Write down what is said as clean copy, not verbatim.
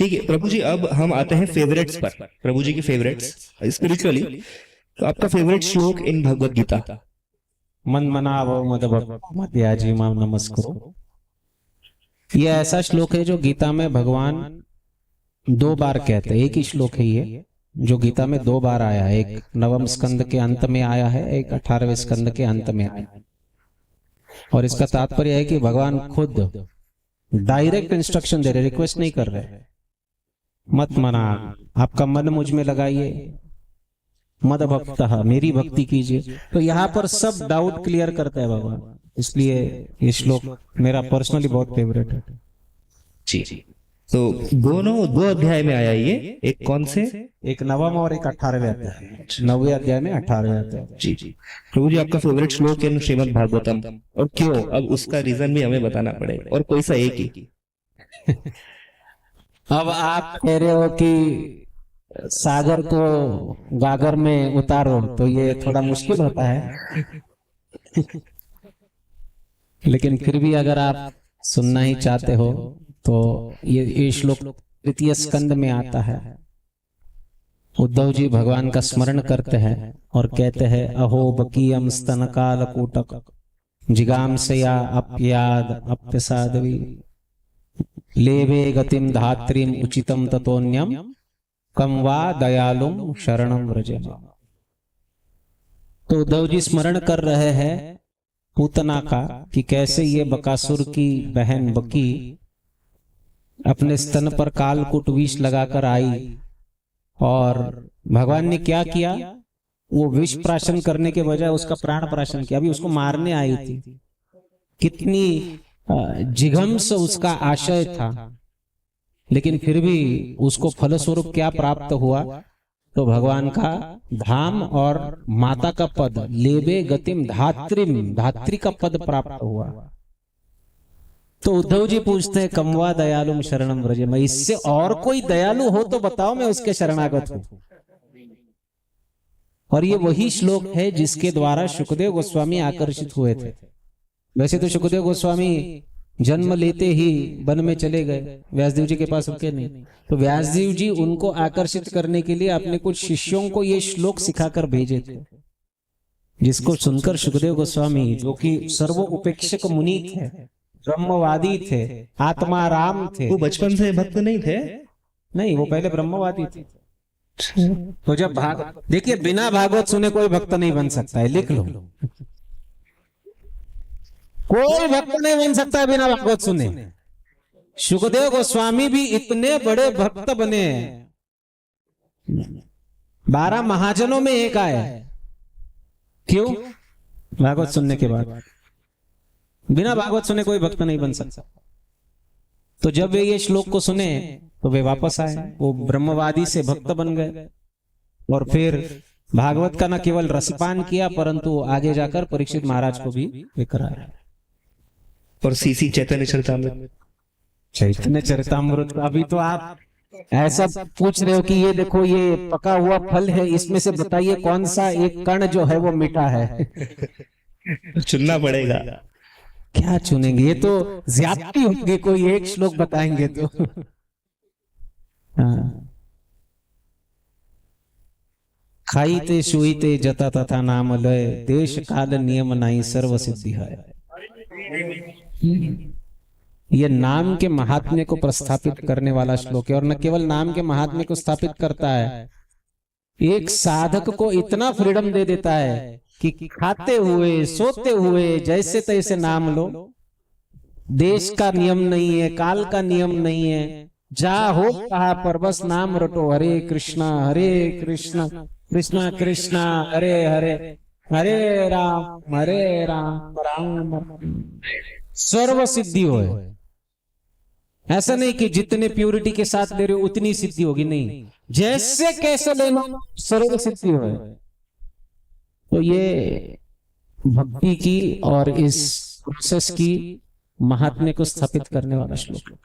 ठीक है प्रभु जी, अब हम आते हैं फेवरेट्स पर, प्रभु जी की फेवरेट्स स्पिरिचुअली। तो आपका फेवरेट श्लोक इन भगवत गीता? मन मना वो मद भक्त याजी माम नमस्कुरु। ये ऐसा श्लोक है जो गीता में भगवान 2 बार कहते हैं। एक ही श्लोक है ये जो गीता में 2 बार आया है। एक 9वें स्कंद के अंत में आया है, एक 18वें स्कंद के अंत में आया है। और इसका तात्पर्य है कि भगवान खुद डायरेक्ट इंस्ट्रक्शन दे रहे, रिक्वेस्ट नहीं कर रहे। मत मना, आपका मन मुझ में लगाइए, मद भक्त, मेरी भक्ति कीजिए। तो यहाँ पर सब डाउट क्लियर करता है भगवान, इसलिए ये श्लोक मेरा पर्सनली बहुत फेवरेट है जी। तो दोनों 2 अध्याय में आया ये, एक कौन से? एक 9वां और एक 18वें अध्याय। 9वें अध्याय में 18वें अध्याय। जी। प्रभु जी आपका फेवरेट श्लोक इन श्रीमद् भागवतम, और क्यों? अब उसका रीजन भी हमें बताना पड़ेगा, और कोई सा एक ही। अब आप कह रहे हो कि सागर को गागर में उतारो, तो ये थोड़ा मुश्किल होता है। लेकिन फिर भी अगर आप सुनना ही चाहते हो तो ये श्लोक 3 स्कंद में आता है। उद्धव जी भगवान का स्मरण करते हैं और कहते हैं, अहो बकीयम स्तन काल कूटक जिगाम से या अप्याद अप्यसादवी लेवे गतिम धात्रीम उचितम ततोन्यम कम वा दयालुम शरणम व्रजेम। तो उद्धव जी स्मरण कर रहे हैं पूतना का कि कैसे ये बकासुर की बहन बकी अपने स्तन पर कालकूट विष लगाकर आई, और भगवान ने क्या किया, वो विष प्राशन करने के बजाय उसका प्राण प्राशन किया। अभी उसको मारने आई थी, कितनी जिघंस उसका आशय था, लेकिन फिर भी उसको फलस्वरूप क्या प्राप्त हुआ, तो भगवान का धाम और माता का पद, लेबे गतिम धात्रिम, धात्री का पद प्राप्त हुआ। तो उद्धव जी पूछते हैं, कमवा दयालुम शरणम व्रजेम, इससे और कोई दयालु हो तो बताओ, मैं उसके शरणागत हूं। और ये वही श्लोक है जिसके द्वारा सुखदेव गोस्वामी आकर्षित हुए थे। वैसे तो सुखदेव गोस्वामी जन्म लेते ही वन में चले गए, व्यासदेव जी के पास रुके नहीं। तो व्यासदेव जी उनको आकर्षित करने के लिए अपने कुछ शिष्यों को ये श्लोक सिखाकर भेजे थे, जिसको सुनकर सुखदेव गोस्वामी, जो कि सर्व उपेक्षक मुनि थे, ब्रह्मवादी थे, आत्माराम थे। वो बचपन से भक्त नहीं थे? नहीं, वो पहले ब्रह्मवादी थे। तो जब देखिए, बिना भागवत सुने कोई भक्त नहीं बन सकता है, लिख लो। कोई भक्त नहीं बन सकता है बिना भागवत सुने। सुखदेव गोस्वामी भी इतने बड़े भक्त बने, 12 महाजनों में एक आए। क्यों? भागवत सुनने के बाद। बिना भागवत सुने कोई भक्त नहीं बन सकता। तो जब वे ये श्लोक को सुने तो वे वापस आए, वो ब्रह्मवादी से भक्त बन गए, और फिर भागवत का न केवल रसपान किया, परंतु आगे जाकर परीक्षित महाराज को भी वे कराया। और सीसी चैतन्य चरितामृत, चैतन्य चरितामृत, अभी तो आप ऐसा पूछ रहे हो कि ये देखो, ये पका हुआ फल है, इसमें से बताइए कौन सा एक कण जो है वो मीठा है। चुनना पड़ेगा। क्या चुनेंगे? ये तो ज्यादती होगी, कोई एक श्लोक बताएंगे तो। खाईते सुईते जता तथा नाम लय, देश काल नियम नाई सर्व सिद्धि है। ये नाम के महात्म्य को प्रस्थापित करने वाला श्लोक है, और न केवल नाम के महात्म्य को स्थापित करता है, एक साधक को इतना फ्रीडम दे देता है कि खाते हुए सोते हुए जैसे तैसे नाम लो। देश का नियम नहीं है, काल का नियम नहीं है, जा हो कहा पर बस नाम रटो, हरे कृष्णा कृष्णा कृष्णा हरे हरे, हरे राम राम राम। सर्व सिद्धि हो। ऐसा नहीं कि जितने प्यूरिटी के साथ ले रहे हो उतनी सिद्धि होगी, नहीं, जैसे कैसे लेना सर्व सिद्धि हो। तो ये भक्ति की और इस प्रोसेस की महात्म्य को स्थापित करने वाला श्लोक है।